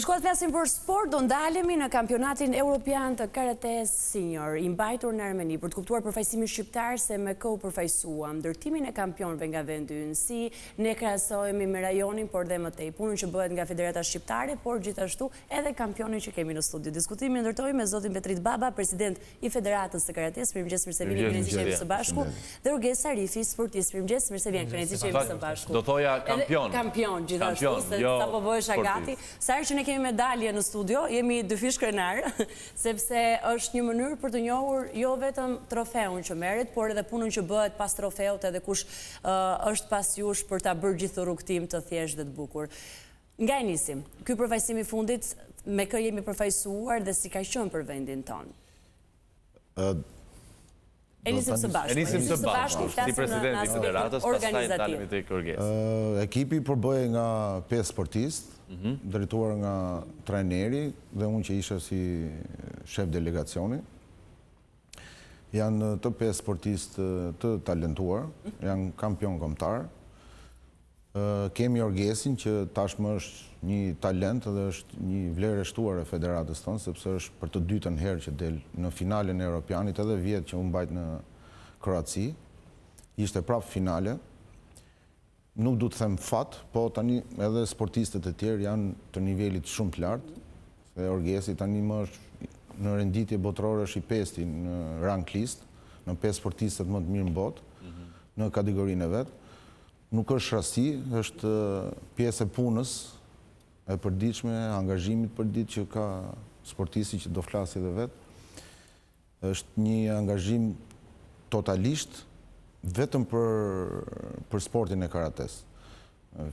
Shkuat flasim për sport, do ndalemi në kampionatin Europian të Karates Senior, i mbajtur në Armeni, për të kuptuar përfaqësimin shqiptar se me kohë përfaqësuam ndërtimin e kampionëve nga vendi ynë, si ne krahasohemi me rajonin, por dhe më tej punën që bëhet nga Federata Shqiptare, por gjithashtu edhe kampionin që kemi në studio. Diskutimin ndërtoi me zotin Petrit Baba, president i Federatës së Karates, mirëmëngjes, mirë se vini, kënaqësi që jemi së bashku, dhe Urges Arifi, sportist, mirëmëngjes, mirë se vjen, kënaqësi që jemi së bashku. Do thoja kampion. Kampion gjithashtu, se sapo bëhesh gati. Sa herë që ne kemi medalje në studio, jemi dyfish krenar, sepse është një mënyrë për të njohur jo vetëm trofeun që merret, por edhe punën që bëhet pas trofeut, edhe kush është pas jush për ta bërë gjithë rrugtim të thjeshtë dhe të bukur. Nga e nisim, ky përfaqësim i fundit, me kë jemi përfaqësuar dhe si ka qenë për vendin tonë? E nisim së bashku, si president i Federatës, pastaj dalemi tek Urges. Ekipi përbëhej nga 5 sportistë, drejtuar nga trajneri dhe unë që isha si shef delegacioni. Janë të 5 sportistë të talentuar, janë kampion kombëtar. Kemi Urgesin që tashmë është një talent dhe është një vlerë e shtuar e federatës tonë, sepse është për të dytën herë që del në finalen e Europianit, edhe vjet që u mbajt në Kroaci. Ishte prapë finale. Nuk du të them fat, po tani edhe sportistët e tjerë janë të nivelit shumë të lartë, se Urgesi tani më është në renditje botërore është i 5-ti në rank list, në 5 sportistët më të mirë në botë, në kategorinë e vetë. Nuk është rasti, është pjesë e punës e përditshme, angazhimit përdit që ka sportisti që do flasi dhe vetë. Është një angazhim totalisht vetëm për sportin e karates.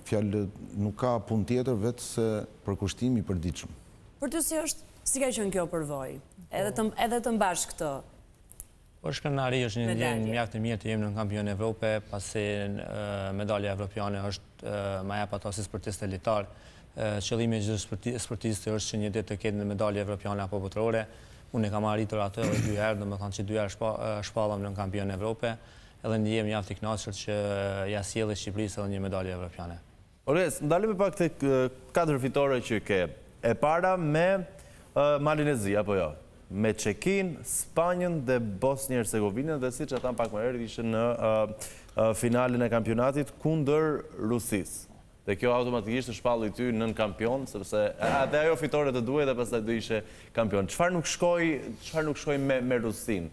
Fjallë nuk ka pun tjetër vetë se përkushtimi i përditshëm. Për të si ka qenë kjo përvojë? Edhe të mbash këtë? Po shkrenari është një ndjenjë mjaft e mirë të jemi në kampion Evrope, pasi medalja evropiane është ma jep ato si sportist elitar. Qëllimi i çdo sportisti është që një ditë të ketë në medalje evropiane apo botërore. Unë e kam arritur atë edhe 2 herë, domethënë që 2 herë shpallëm në kampion Evrope. Edhe ndihem mjaft i kënaqur që ja sjellë Shqipërisë edhe një medalje evropiane. Urges, ndalemi pak tek 4 fitore që ke. E para me Malinezi, apo jo? Me Çekin, Spanjën dhe Bosnjë-Hercegovinën, dhe siç e tham pak më herët, ishte në finalen e kampionatit kundër Rusisë. Dhe kjo automatikisht të shpalli ty nën kampion, sepse dhe ajo fitore të duhet dhe pastaj do ishe kampion. Çfarë nuk shkoi me Rusinë?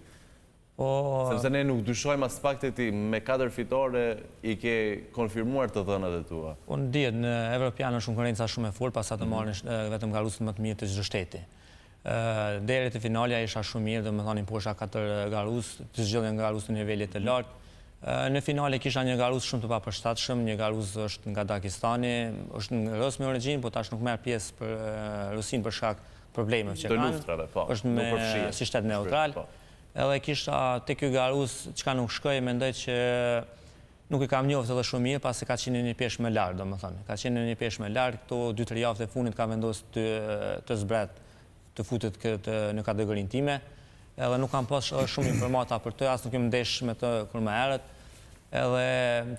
Sepse ne nuk dyshojmë as pak të ti, me 4 fitore i ke konfirmuar të dhënat e tua. Unë dihet, në Evropian është konkurenca shumë e fortë, pas sa të marrin vetëm nga rusët më të mirë të çdo shteti. Deri te finalja isha shumë mirë, domethënë posha 4 garus, të zgjidhen nga garus në nivelet të lartë. Në finale kisha një garus shumë të papërshtatshëm, një garus është nga Dagestani, është në Ros me origjinë, po tash nuk merr pjesë për Rusinë për shkak problemeve që kanë. Të luftrave, po. Është si shtet neutral. Edhe kisha te ky garus çka nuk shkoi, mendoj që nuk e kam njoftë edhe shumë mirë, pasi ka qenë një peshë më lart, domethënë. Ka qenë një peshë më lart, këto 2-3 javë të fundit ka vendosur të zbret, të futet në kategorinë time. Edhe nuk kam pas shumë informata për të, as nuk kem ndesh me të kur më herët. Edhe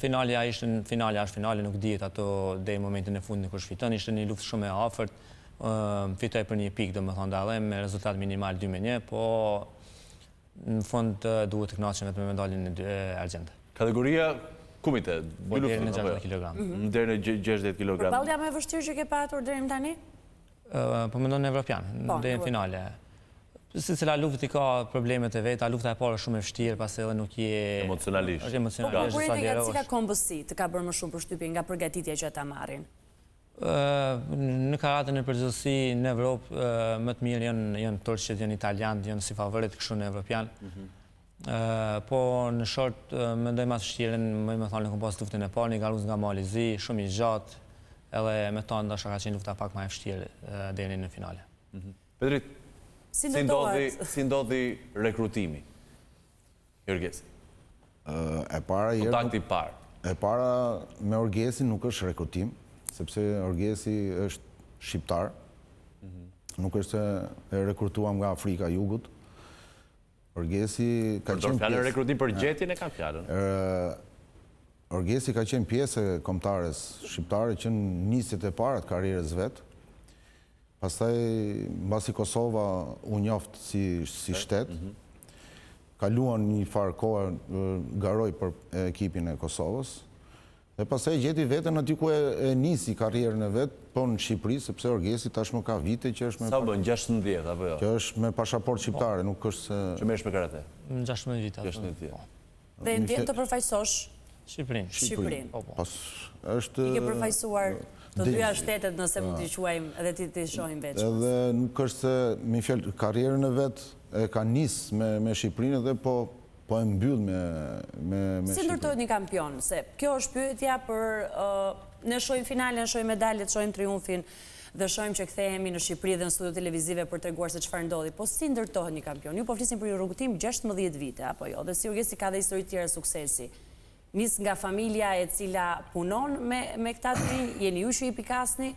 finalja është finale, nuk dihet ato deri në momentin e fundit kush fiton, ishte një luftë shumë e afërt. Fitoj për një pikë, domethënë dallë me rezultat minimal 2-1, po në fund duhet të kënaqem vetëm me medaljen e argjente. Kategoria kumite, deri në 60 kg. Deri në 60 kg. Përballja më e vështirë që ke patur deri më tani? Po mendon në Evropian, deri në finale. Secila luftë ka problemet e veta, lufta e parë është shumë e vështirë, pasi edhe nuk je emocionalisht. Konkurrenti nga cila kombësi të ka bërë më shumë përshtypje nga përgatitja që ata marrin? Në karatën e përgjithësi në Evropë më të mirë janë turqët, janë italianët, janë si favorit kështu në Evropian. Po në short mendoj më të vështirën, më thonë në pas luftën e parë, një garuz nga Malizi, shumë i gjatë, edhe me ta ndoshta ka qenë lufta pak më e vështirë deri në finale. Petrit, si ndodhi rekrutimi? Urgesi. Kontakti parë. E para me Urgesin nuk është rekrutim, sepse Urgesi është shqiptar, nuk është se e rekrutuam nga Afrika Jugut. Urgesi ka qenë pjesë... rekrutim për gjetjen e kam fjalën. Urgesi ka qenë pjesë e kombëtares shqiptare që në nisjet e para të karrierës vet. Pastaj, mbasi Kosova u njoftë si shtet, kaluan një farë kohë garoj për ekipin e Kosovës, dhe pastaj gjeti vetën aty ku e nisi karrierën e vetë, po në Shqipëri, sepse Orgesi tashmë ka vite që është me... Sa bën, 16, apo jo? Që është me pashaport shqiptare, nuk është se... Që merresh me karate? Në 16 vite. 16 vite. Dhe ndjen të përfaqësosh Shqipërinë. Pas është... I ke përfaqësuar të dyja shtetet nëse mund t'i quajmë edhe t'i shohim veç. Edhe nuk është se, mi fjallë, karrierën e vetë e ka nisë me Shqipërinë dhe po e mbyll me Shqipërinë. Si ndërtohet një kampion? Se kjo është pyetja për... Ne shojmë finale, ne shojmë medaljet, shojmë triumfin dhe shojmë që kthehemi në Shqipëri dhe në studio televizive për treguar se çfarë ndodhi. Po si ndërtohet një kampion? Ju po flisim për një rrugëtim 16 vite, apo jo? Dhe si Orgesi ka dhe histori tjera suksesi. Nis nga familja e cila punon me këta të rinj, jeni ju që i pikasni?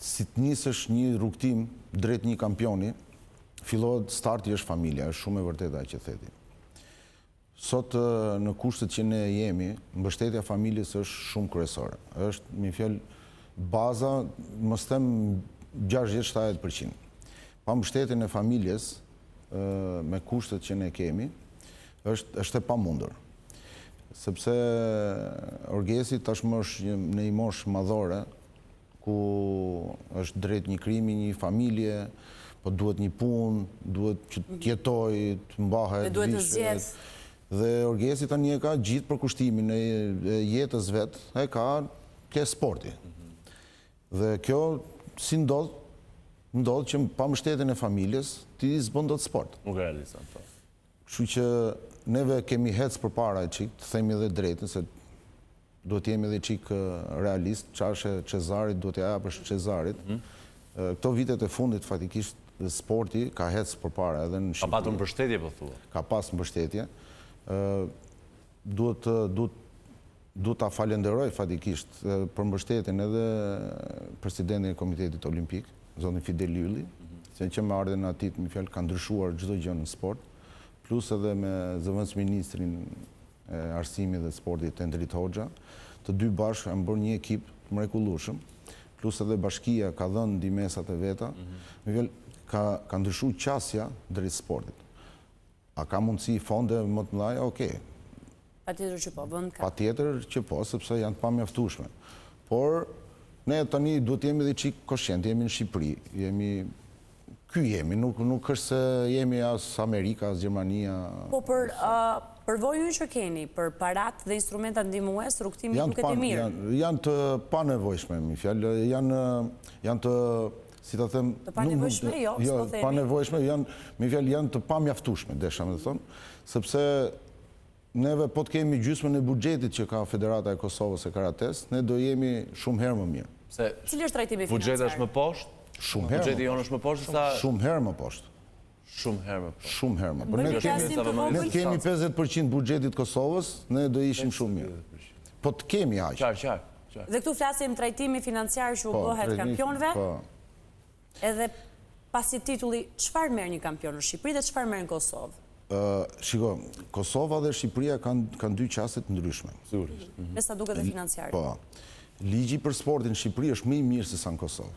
Si të nisësh një rrugtim drejt një kampioni, fillohet starti është familja, është shumë e vërteta që theti. Sot në kushtet që ne jemi, mbështetja familjes është shumë kryesore. Është, mi fjallë, baza, mos them 60-70%. Pa mbështetjen e familjes, me kushtet që ne kemi, është e pamundur. Sepse Orgesi tashmë është në një moshë madhore, ku është drejt një krimi, një familje, po duhet një punë, duhet që t'jetoj, të mbahet, dhe duhet të zgjedh. Dhe Orgesi tani e ka gjithë përkushtimin e jetës vetë, e ka ke sporti. Dhe kjo, si ndodh që pa mbështetjen e familjes, ti s'bën dot sport. Nuk e realizon, po. Kështu që neve kemi hecë përpara e çik, të themi edhe drejtën, se duhet jemi edhe çik realist, çfarë Cezarit duhet ja japësh Cezarit. Këto vitet e fundit faktikisht sporti ka hecë përpara edhe në Shqipëri. Ka patur mbështetje, po thua? Ka pas mbështetje. Duhet ta falenderoj fatikisht për mbështetjen edhe presidentin e Komitetit Olimpik, zonin Fidel Ylli, se që me ardhen atit mi fjallë ka ndryshuar çdo gjë në sport, plus edhe me zëvendës ministrin e arsimit dhe sportit Endrit Hoxha, të dy bashkë kanë bërë një ekip të mrekullueshëm, plus edhe bashkia ka dhënë ndihmesat e veta, mi fjallë ka ndryshuar qasja drejt sportit. A ka mundësi fonde më të mëdha? Okej. Patjetër që po, vend ka. Patjetër që po, sepse janë të pamjaftueshme. Por ne tani duhet jemi edhe çik koshient, jemi në Shqipëri, ky jemi, nuk është se jemi as Amerika, as Gjermania. Po përvojën që keni, për parat dhe instrumentat ndihmues, rrugtimi duket i mirë. Janë të panevojshme, mi fjalë, janë të si ta them, të panevojshme, jo, s'po themi. Panevojshme, janë të pamjaftueshme, desha me thonë, sepse neve po të kemi gjysmën e buxhetit që ka Federata e Kosovës e Karates, ne do jemi shumë herë më mirë. Cili është trajtimi financiar? Buxheti është më poshtë? Shumë herë. Buxheti jonë është më poshtë sa shumë herë më poshtë. Shumë herë më poshtë. Shumë herë më poshtë. Ne kemi 50% buxhetit Kosovës, ne do ishim shumë mirë. Po të kemi aq. Qartë. Dhe këtu flasim trajtimi financiar që u bëhet kampionëve. Edhe pasi titulli, çfarë merr një kampion në Shqipëri dhe çfarë merr në Kosovë? Shiko, Kosova dhe Shqipëria kanë dy qaste të ndryshme. Sigurisht. Me sa duket dhe financiar. Po. Ligji për sportin në Shqipëri është më i mirë se sa në Kosovë.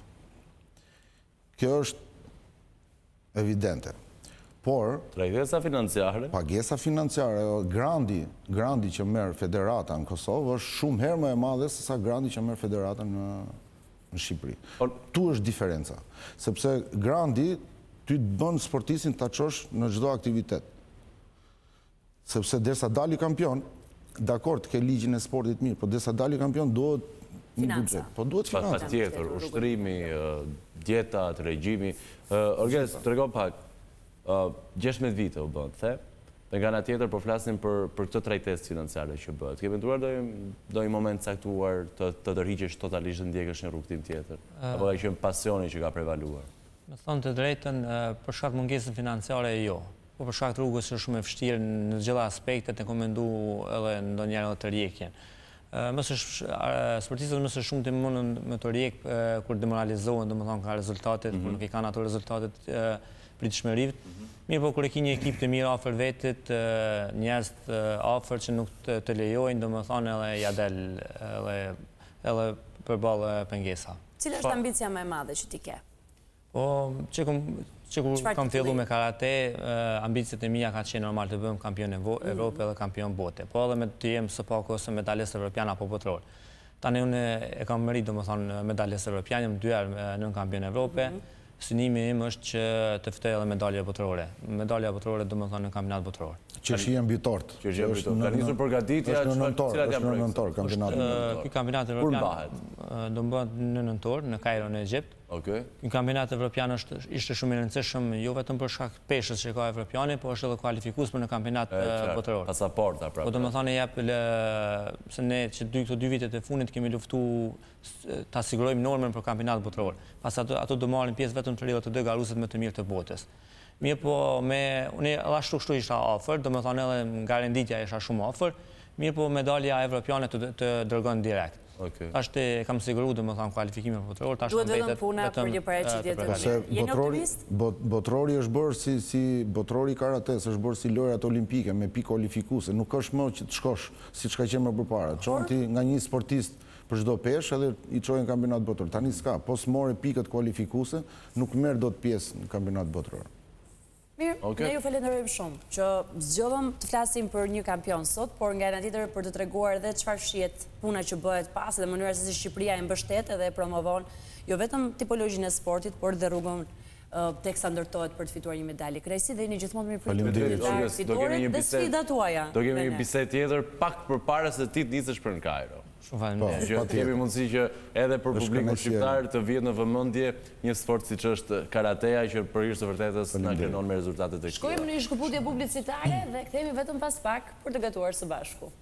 Kjo është evidente. Por pagesa financiare, grandi që merr Federata në Kosovë është shumë herë më e madhe se sa grandi që merr Federata në Shqipëri. Tu është diferenca. Sepse grandi ty të bën sportistin ta çosh në çdo aktivitet. Sepse derisa dali kampion, dakord ke ligjin e sportit mirë, por derisa dali kampion duhet financa. Po duhet financa. Patjetër, ushtrimi, dietat, regjimi. Orges, tregon pak, 16 vite u bën, the, dhe nga ana tjetër po flasim për këtë trajtesë financiare që bëhet. Ke menduar do një moment caktuar të tërhiqesh totalisht dhe ndjekësh një rrugtim tjetër? Apo ka qenë pasioni që ka prevaluar? Me thonë të drejtën, për shkak mëngjesën financiare jo. Po për shkak të rrugës është shumë e vështirë në gjitha aspektet e komendu edhe ndonjëherë të rjekjen. Sportistët mësë shumë të mundën me të rjek kur demoralizohen, dhe më thonë ka rezultatet, kur nuk i kanë ato rezultatet pritshmërive. Mirë po kur e ki një ekip të mirë afër vetit, njerëz të afër që nuk të lejojnë, dhe më thonë edhe ja del edhe përballë pengesa. Cila është ambicia më e madhe që ti ke? Po, që kam fillu me karate, ambicjet e mija ka qenë normal të bëjmë kampion Evropë edhe kampion bote. Po edhe me të jem së pako ose medaljes evropian apo botëror. Tani unë e kam mërit, do më thonë, medaljes evropian, jam 2 herë në kampion Evropë. Synimi im është që të fitoj edhe medalje botërore. Medalja botërore, do më thonë, në kampionat botëror. Që është i ambitort. Që është i ambitort. Ka njësur përgatitja, është në nëntor, kampionat në nëntor. Ky kampionat evropian do më bëhet në nëntor, në Kairo, në Egjipt. Ky kampionat evropian ishte shumë i rëndësishëm jo vetëm për shkak peshës që ka evropiani, po është edhe kualifikues për në kampionat botëror. Pasaporta, pra. Po do më thonë jep se ne që këto 2 vitet e fundit kemi luftu ta sigurojmë normën për kampionat botëror. Pas ato do marrin pjesë vetëm 32 garuesit më të mirë të botës. Mirë po, unë ashtu kështu isha afër, do më thonë edhe nga renditja isha shumë afër, mirë po medalja evropiane të dërgon direkt. Ashtë kam siguru, do më thonë, kualifikimin për botëror, duhet vetëm puna për një paraqitje të mirë. Jeni optimist? Botërori është bërë si botërori karates, është bërë si lojrat olimpike me pikë kualifikuse, nuk është më që të shkosh si që ka qenë më përpara. Qonë ti nga një sportist për çdo peshë edhe i çojnë kampionat botëror. Tani s'ka, po s'mori pikët kualifikuse, nuk merr dot pjesë në kampionat botëror. Mirë, ne ju falenderojmë shumë që zgjodhëm të flasim për një kampion sot, por nga ana tjetër për të treguar edhe çfarë shihet puna që bëhet pas dhe mënyra se si Shqipëria e mbështet edhe e promovon jo vetëm tipologjinë e sportit, por dhe rrugën teksa ndërtohet për të fituar një medalje. Kënaqësi dhe jeni gjithmonë me Faleminderit. fitoren dhe sfidat tuaja. Do kemi një bisedë tjetër pak përpara se ti të nisesh për në Kairo. Shumë faleminderit. Kemi mundësi që edhe për publikun shqiptar të vjet në vëmendje një sport siç është karateja që për hir të vërtetës na krenon me rezultate të këtij. Shkojmë në një shkëputje publicitare dhe kthehemi vetëm pas pak për të gatuar së bashku.